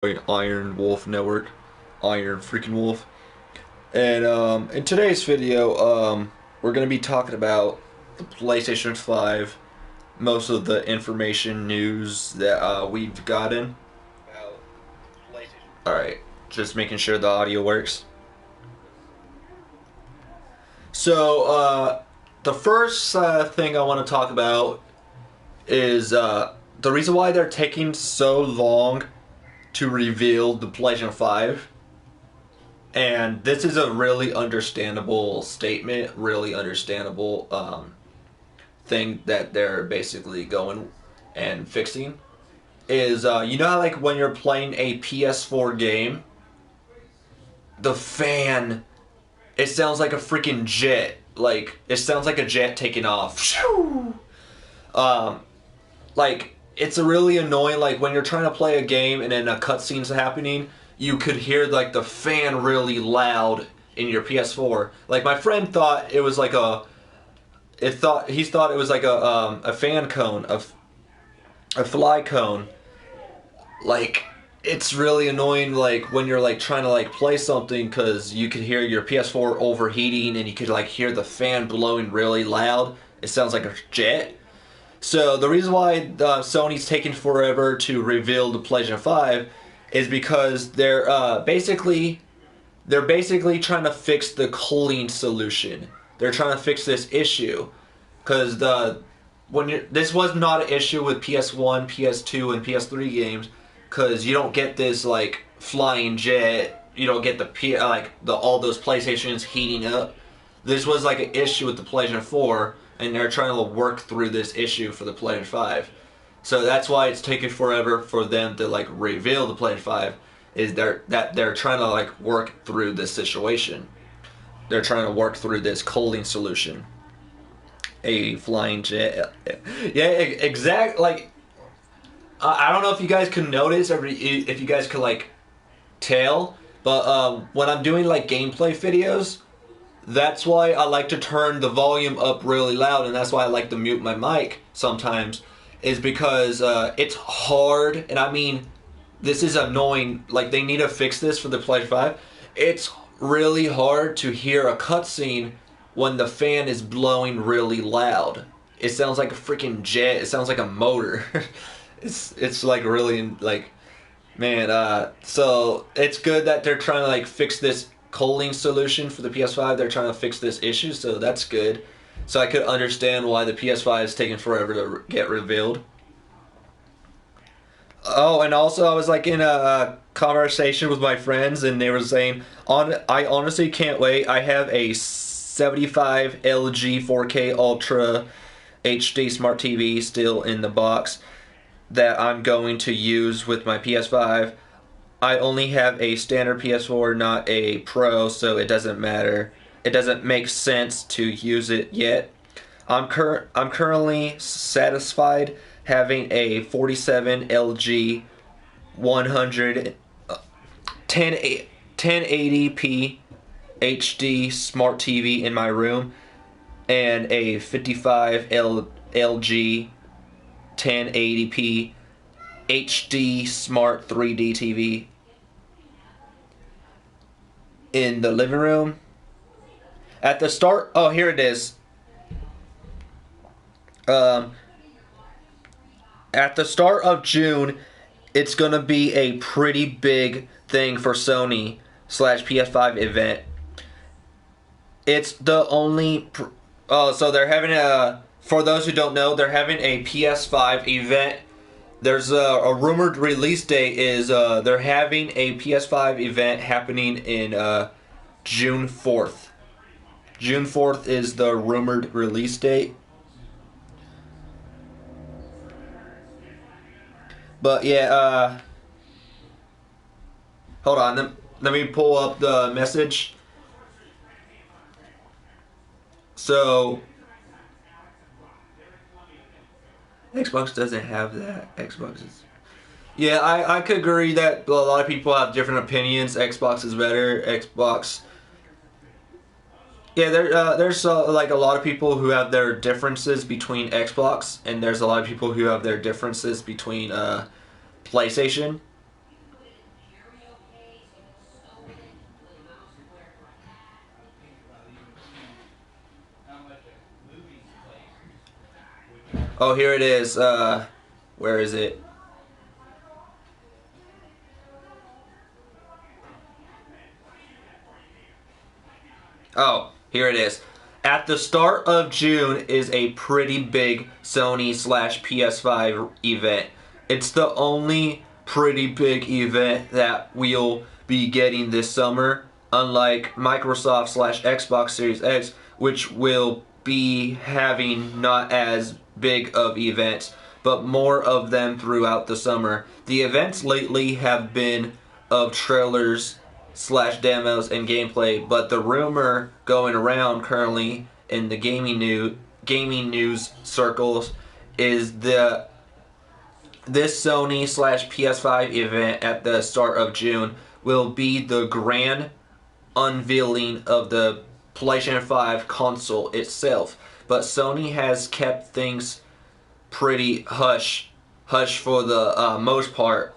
Iron Wolf Network, Iron freaking Wolf. And in today's video, we're going to be talking about the PlayStation 5, most of the information news that we've gotten. Alright, just making sure the audio works. So, the first thing I want to talk about is the reason why they're taking so long to reveal the PlayStation 5. And this is a really understandable statement, really understandable thing that they're basically going and fixing. Is, you know how like when you're playing a PS4 game, the fan, it sounds like a freaking jet. Like, it sounds like a jet taking off. Like, it's really annoying, like, when you're trying to play a game and then a cutscene's happening, you could hear, like, the fan really loud in your PS4. Like, my friend thought it was like he thought it was like a fan cone, a fly cone. Like, it's really annoying, like, when you're, like, trying to, like, play something, because you could hear your PS4 overheating, and you could, like, hear the fan blowing really loud. It sounds like a jet. So, the reason why Sony's taking forever to reveal the PlayStation 5 is because they're basically trying to fix the cooling solution. They're trying to fix this issue. Because this was not an issue with PS1, PS2, and PS3 games, because you don't get this like flying jet. You don't get all those PlayStations heating up. This was like an issue with the PlayStation 4, and they're trying to work through this issue for the PlayStation 5. So that's why it's taking forever for them to like reveal the PlayStation 5. Is they're trying to like work through this situation. They're trying to work through this cooling solution. A flying jet. Yeah, exact. Like, I don't know if you guys can notice, or if you guys could like tell, but when I'm doing like gameplay videos, that's why I like to turn the volume up really loud, and that's why I like to mute my mic sometimes, is because it's hard, and I mean, this is annoying. Like, they need to fix this for the PlayStation 5. It's really hard to hear a cutscene when the fan is blowing really loud. It sounds like a freaking jet. It sounds like a motor. It's like really like, man. So it's good that they're trying to like fix this cooling solution for the PS5. They're trying to fix this issue, so that's good. So I could understand why the PS5 is taking forever to get revealed. Oh, and also I was like in a conversation with my friends, and they were saying, I honestly can't wait. I have a 75 LG 4K Ultra HD Smart TV still in the box that I'm going to use with my PS5. I only have a standard PS4, not a Pro, so it doesn't matter. It doesn't make sense to use it yet. I'm currently satisfied having a 47 LG 1080p HD Smart TV in my room, and a 55 LG 1080p HD Smart 3D TV in the living room. At the start, oh, here it is. At the start of June, it's gonna be a pretty big thing for Sony / PS5 Event. It's the only. So they're having a. For those who don't know, they're having a PS5 event. There's a rumored release date is they're having a PS5 event happening in June 4th. June 4th is the rumored release date. But yeah, hold on. Let me pull up the message. So, Xbox doesn't have that. Xbox is... Yeah, I could agree that a lot of people have different opinions. Xbox is better. Xbox... Yeah, there's like a lot of people who have their differences between Xbox, and there's a lot of people who have their differences between PlayStation. Oh, here it is. Where is it? Oh, here it is. At the start of June is a pretty big Sony / PS5 event. It's the only pretty big event that we'll be getting this summer, unlike Microsoft / Xbox Series X, which will be having not as big of events, but more of them throughout the summer. The events lately have been of trailers / demos and gameplay, but the rumor going around currently in the gaming news circles is this Sony / PS5 event at the start of June will be the grand unveiling of the PlayStation 5 console itself. But Sony has kept things pretty hush for the most part,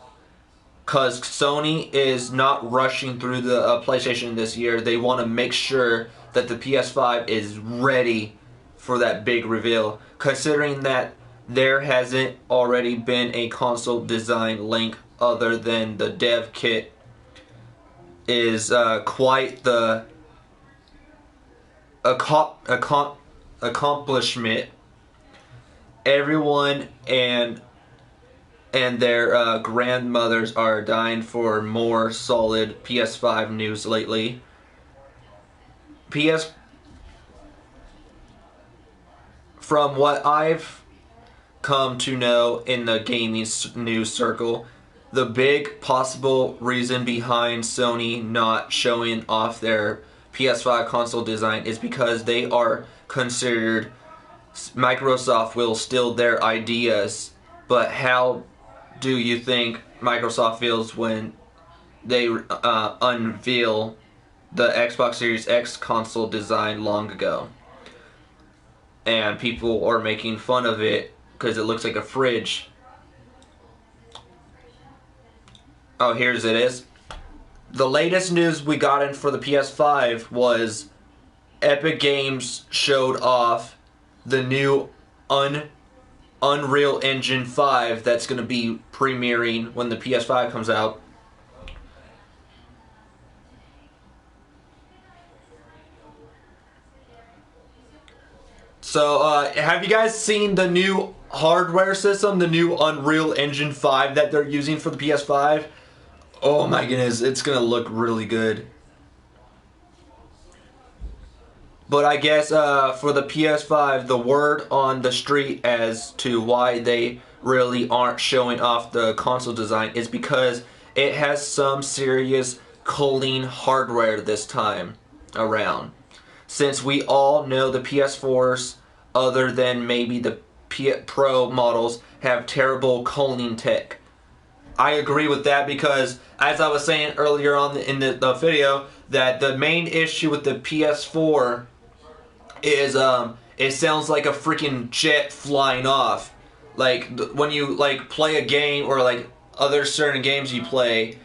because Sony is not rushing through the PlayStation this year. They want to make sure that the PS5 is ready for that big reveal, considering that there hasn't already been a console design link other than the dev kit is quite the accomplishment. Everyone and their grandmothers are dying for more solid PS5 news lately. From what I've come to know in the gaming news circle, the big possible reason behind Sony not showing off their PS5 console design is because they are considered Microsoft will steal their ideas. But how do you think Microsoft feels when they unveil the Xbox Series X console design long ago? And people are making fun of it because it looks like a fridge. Oh, here's it is. The latest news we got in for the PS5 was Epic Games showed off the new Unreal Engine 5 that's going to be premiering when the PS5 comes out. So, have you guys seen the new hardware system, the new Unreal Engine 5 that they're using for the PS5? Oh my goodness, it's going to look really good. But I guess for the PS5, the word on the street as to why they really aren't showing off the console design is because it has some serious cooling hardware this time around. Since we all know the PS4s, other than maybe the Pro models, have terrible cooling tech. I agree with that because, as I was saying earlier on in the video, that the main issue with the PS4 is it sounds like a freaking jet flying off. Like when you play a game or like other certain games you play,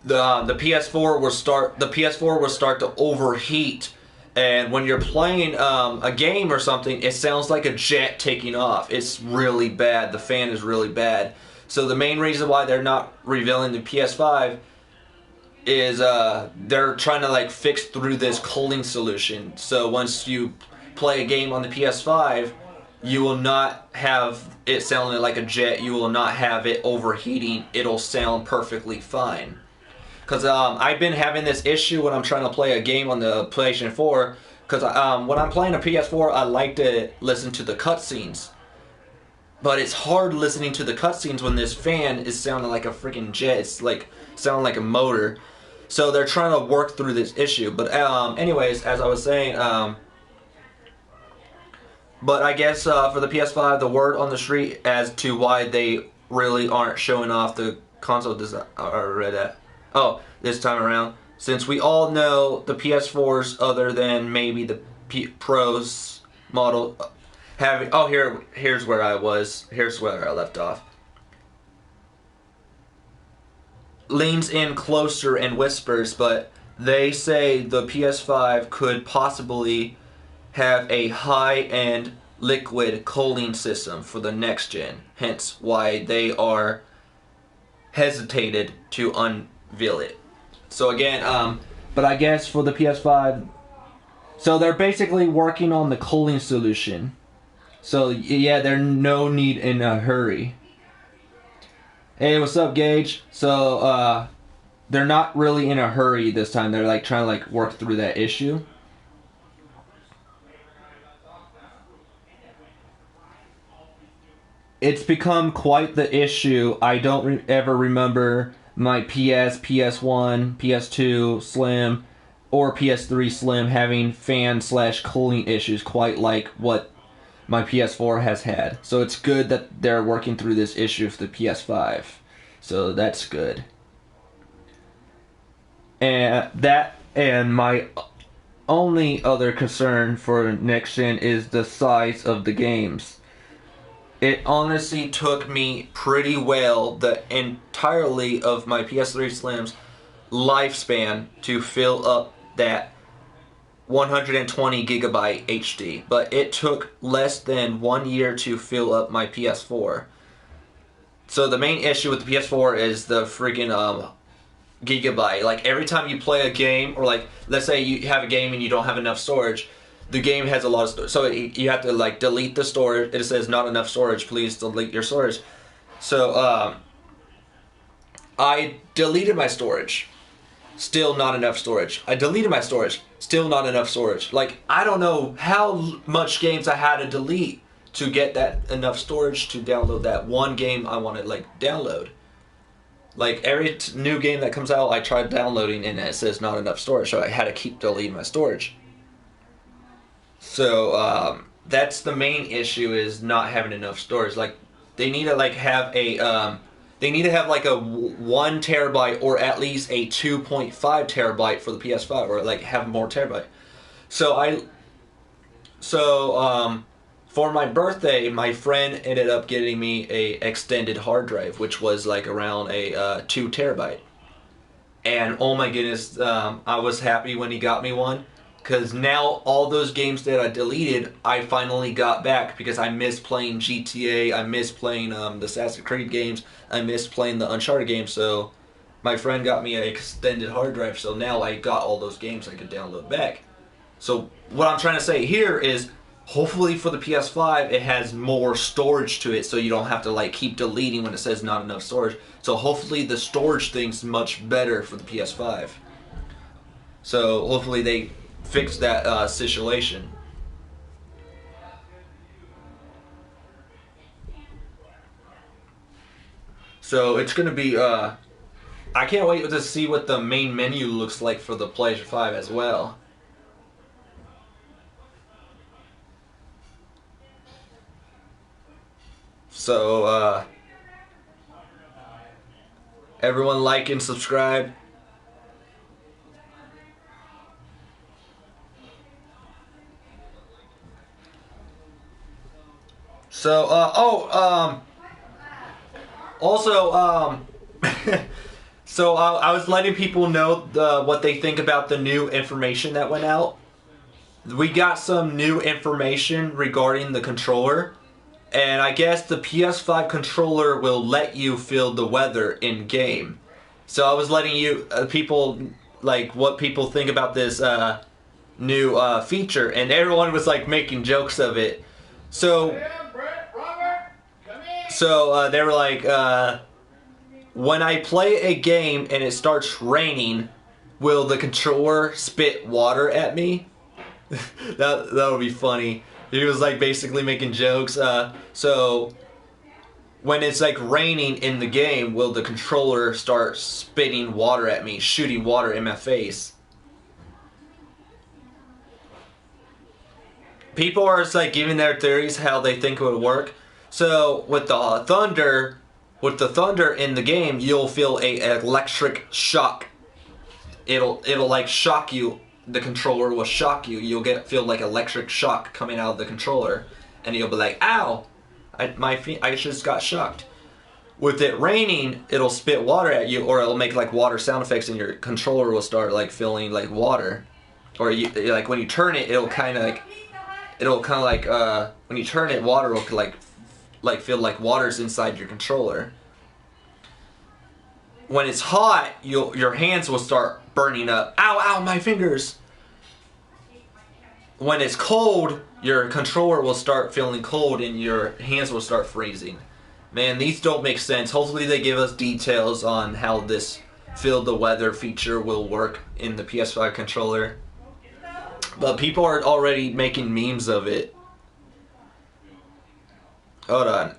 the PS4 will start to overheat, and when you're playing a game or something, it sounds like a jet taking off. It's really bad. The fan is really bad. So the main reason why they're not revealing the PS5 is they're trying to fix through this cooling solution. So once you play a game on the PS5, you will not have it sounding like a jet. You will not have it overheating. It'll sound perfectly fine. Because I've been having this issue when I'm trying to play a game on the PlayStation 4. Because when I'm playing a PS4, I like to listen to the cutscenes. But it's hard listening to the cutscenes when this fan is sounding like a freaking jet. It's sounding like a motor. So they're trying to work through this issue. But anyways, as I was saying, but I guess for the PS5, the word on the street as to why they really aren't showing off the console design, this time around, since we all know the PS4s, other than maybe the Pros model, having here's where I left off. Leans in closer and whispers, but they say the PS5 could possibly have a high-end liquid cooling system for the next gen. Hence why they are hesitated to unveil it. So again, but I guess for the PS5, so they're basically working on the cooling solution. So yeah, there's no need in a hurry. Hey, what's up, Gage? So they're not really in a hurry this time. They're like trying to like work through that issue. It's become quite the issue. I don't ever remember my PS1, PS2 Slim, or PS3 Slim having fan/cooling issues quite like what my PS4 has had. So it's good that they're working through this issue for the PS5. So that's good. And my only other concern for next gen is the size of the games. It honestly took me pretty well the entirety of my PS3 Slim's lifespan to fill up that 120 gigabyte HD, but it took less than 1 year to fill up my PS4. So the main issue with the PS4 is the freaking gigabyte. Like every time you play a game, or like let's say you have a game and you don't have enough storage, the game has a lot of storage, so you have to like delete the storage. It says not enough storage, please delete your storage. So I deleted my storage, still not enough storage. I deleted my storage, still not enough storage. Like I don't know how much games I had to delete to get that enough storage to download that one game I want to like download. Like every new game that comes out, I tried downloading and it says not enough storage, so I had to keep deleting my storage. So that's the main issue, is not having enough storage. Like they need to like have a they need to have like a 1 terabyte or at least a 2.5 terabyte for the PS5, or like have more terabyte. So for my birthday, my friend ended up getting me a extended hard drive, which was like around a 2 terabyte. And oh my goodness, I was happy when he got me one, because now all those games that I deleted, I finally got back, because I missed playing GTA, I missed playing the Assassin's Creed games, I missed playing the Uncharted games. So my friend got me an extended hard drive, so now I got all those games I could download back. So what I'm trying to say here is, hopefully for the PS5 it has more storage to it, so you don't have to like keep deleting when it says not enough storage. So hopefully the storage thing's much better for the PS5. So hopefully they fix that situation. So it's gonna be I can't wait to see what the main menu looks like for the PlayStation 5 as well. So everyone like and subscribe. So also so I was letting people know what they think about the new information that went out. We got some new information regarding the controller. And I guess the PS5 controller will let you feel the weather in game. So I was letting you people, like, what people think about this new feature, and everyone was like making jokes of it. So they were like, when I play a game and it starts raining, will the controller spit water at me? that would be funny. He was like basically making jokes. So when it's like raining in the game, will the controller start spitting water at me, shooting water in my face? People are just like giving their theories how they think it would work. So with the thunder in the game, you'll feel an electric shock. It'll like shock you. The controller will shock you. You'll feel like electric shock coming out of the controller, and you'll be like, "Ow! I just got shocked." With it raining, it'll spit water at you, or it'll make like water sound effects, and your controller will start like feeling like water. Or like when you turn it, it'll kind of like it'll kind of like when you turn it, water will like feel like water's inside your controller. When it's hot, your hands will start burning up. Ow, ow, my fingers. When it's cold, your controller will start feeling cold and your hands will start freezing. Man, these don't make sense. Hopefully they give us details on how this feel the weather feature will work in the PS5 controller. But people are already making memes of it. Hold on.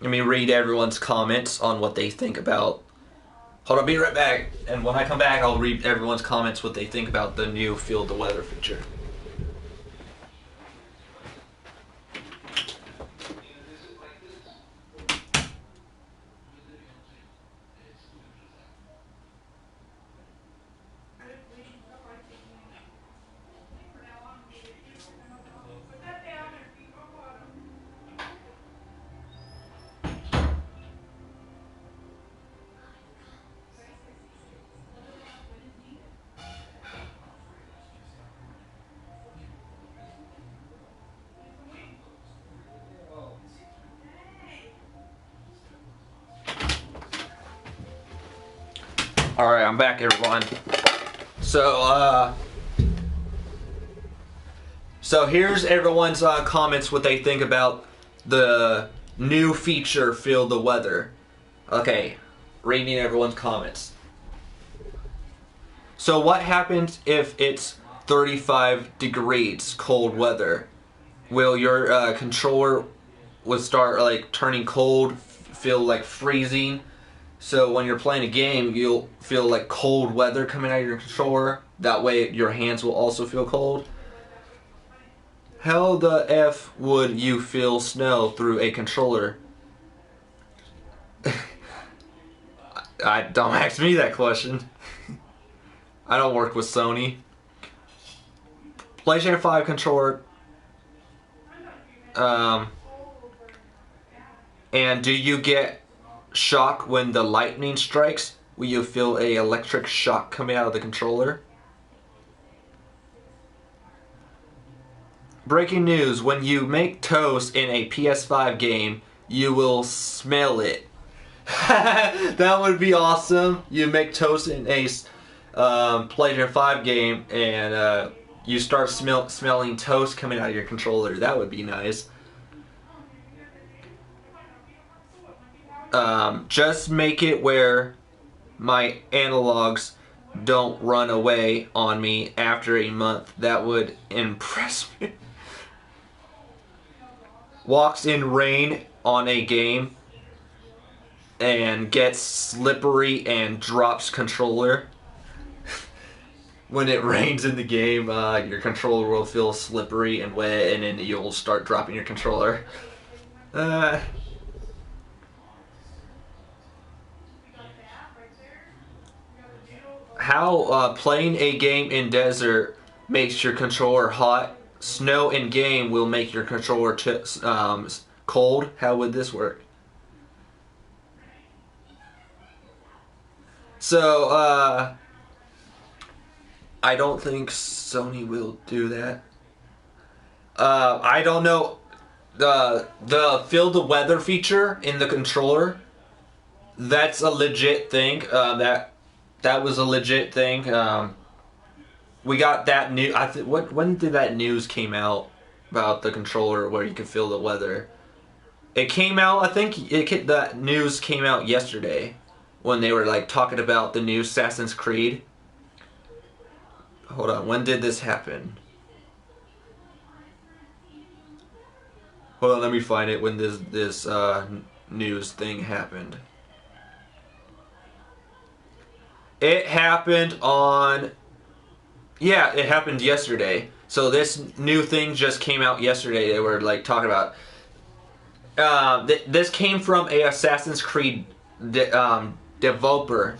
Let me read everyone's comments on what they think about. Hold on, be right back. And when I come back, I'll read everyone's comments what they think about the new feel the weather feature. Alright, I'm back, everyone. So here's everyone's comments, what they think about the new feature, Feel the Weather. Okay, reading everyone's comments. So what happens if it's 35 degrees cold weather? Will your controller would start like turning cold, feel like freezing? So when you're playing a game, you'll feel like cold weather coming out of your controller. That way your hands will also feel cold. How the F would you feel snow through a controller? Don't ask me that question. I don't work with Sony. PlayStation 5 controller. And do you get shock when the lightning strikes? Will you feel a electric shock coming out of the controller? Breaking news, when you make toast in a PS5 game, you will smell it. That would be awesome. You make toast in a PlayStation 5 game and you start smelling toast coming out of your controller. That would be nice. Just make it where my analogs don't run away on me after a month. That would impress me. Walks in rain on a game and gets slippery and drops controller. When it rains in the game, your controller will feel slippery and wet, and then you'll start dropping your controller. How playing a game in desert makes your controller hot. Snow in game will make your controller cold. How would this work? So, I don't think Sony will do that. I don't know. The feel the weather feature in the controller, that's a legit thing. That was a legit thing. We got that new. When did that news came out about the controller where you can feel the weather? It came out. I think that news came out yesterday when they were like talking about the new Assassin's Creed. Hold on. When did this happen? Hold on. Let me find it. When this news thing happened. It happened on. Yeah, it happened yesterday. So this new thing just came out yesterday. They were like talking about. This came from a Assassin's Creed developer.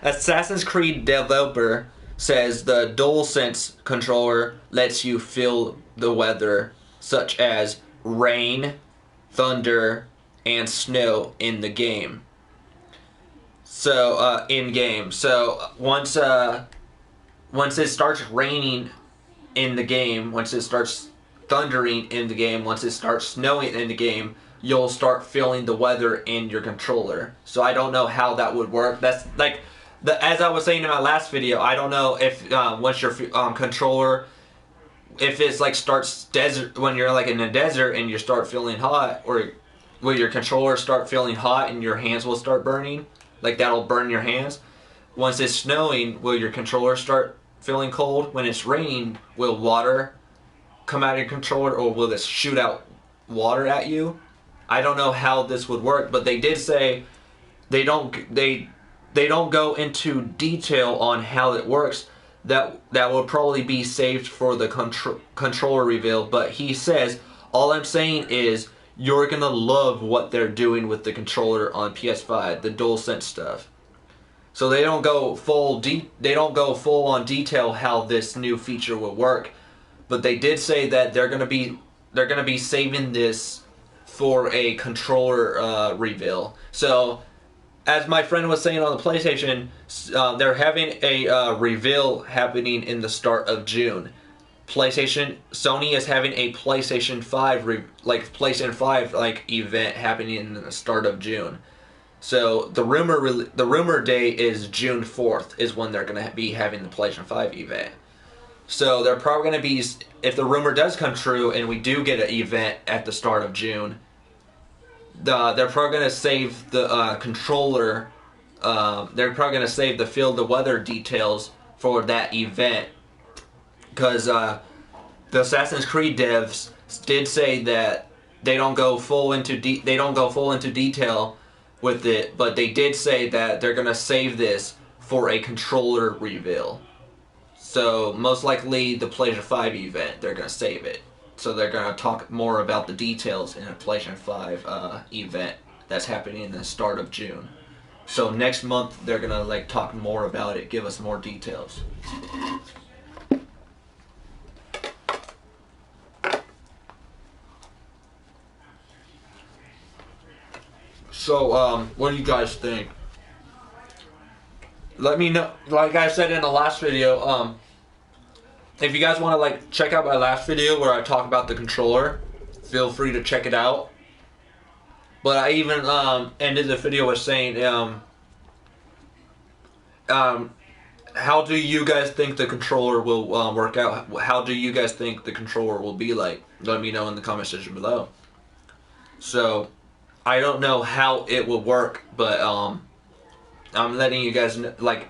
Assassin's Creed developer says the DualSense controller lets you feel the weather, such as rain, thunder, and snow in the game. So in game. So once once it starts raining in the game, once it starts thundering in the game, once it starts snowing in the game, you'll start feeling the weather in your controller. So I don't know how that would work. That's like, as I was saying in my last video, I don't know if once your controller, if it's like starts desert, when you're like in a desert and you start feeling hot, or will your controller start feeling hot and your hands will start burning? Like that'll burn your hands. Once it's snowing, will your controller start feeling cold? When it's raining, will water come out of your controller, or will this shoot out water at you? I don't know how this would work, but they did say they don't go into detail on how it works. That will probably be saved for the controller reveal, but he says, all I'm saying is you're gonna love what they're doing with the controller on PS5, the DualSense stuff. So they don't go full on detail how this new feature will work, but they did say that they're gonna be saving this for a controller reveal. So, as my friend was saying on the PlayStation, they're having a reveal happening in the start of June. Sony is having a PlayStation 5 event happening in the start of June. So the rumor day is June 4th is when they're going to be having the PlayStation 5 event. So they're probably going to be, if the rumor does come true and we do get an event at the start of June, they're probably going to save the controller. They're probably going to save the feel the weather details for that event, because the Assassin's Creed devs did say that they don't go full into detail with it, but they did say that they're going to save this for a controller reveal. So most likely the PlayStation 5 event, they're going to save it. So they're going to talk more about the details in a PlayStation 5 event that's happening in the start of June. So next month they're going to like talk more about it, give us more details. So what do you guys think? Let me know. Like I said in the last video, if you guys want to like check out my last video where I talk about the controller, feel free to check it out. But I even ended the video with saying, how do you guys think the controller will work out? How do you guys think the controller will be like? Let me know in the comment section below. So I don't know how it will work, but I'm letting you guys know, like,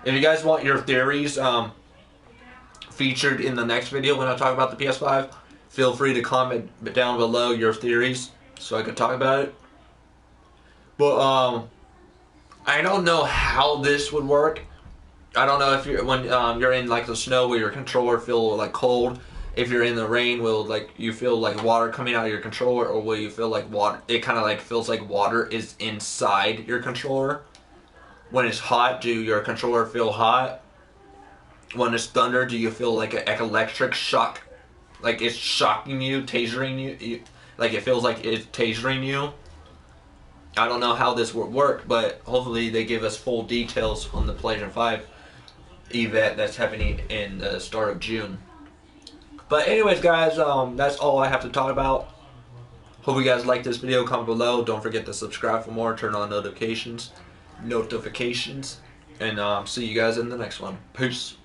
if you guys want your theories featured in the next video when I talk about the PS5, feel free to comment down below your theories so I can talk about it. But I don't know how this would work. I don't know if when you're in like the snow, will your controller feel like cold? If you're in the rain, will like you feel like water coming out of your controller, or will you feel like water? It kind of like feels like water is inside your controller. When it's hot, do your controller feel hot? When it's thunder, do you feel like an electric shock? Like it's shocking you, tasering you? Like it feels like it's tasering you? I don't know how this would work, but hopefully they give us full details on the PlayStation 5 event that's happening in the start of June. But anyways, guys, that's all I have to talk about. Hope you guys like this video. Comment below. Don't forget to subscribe for more. Turn on notifications. And see you guys in the next one. Peace.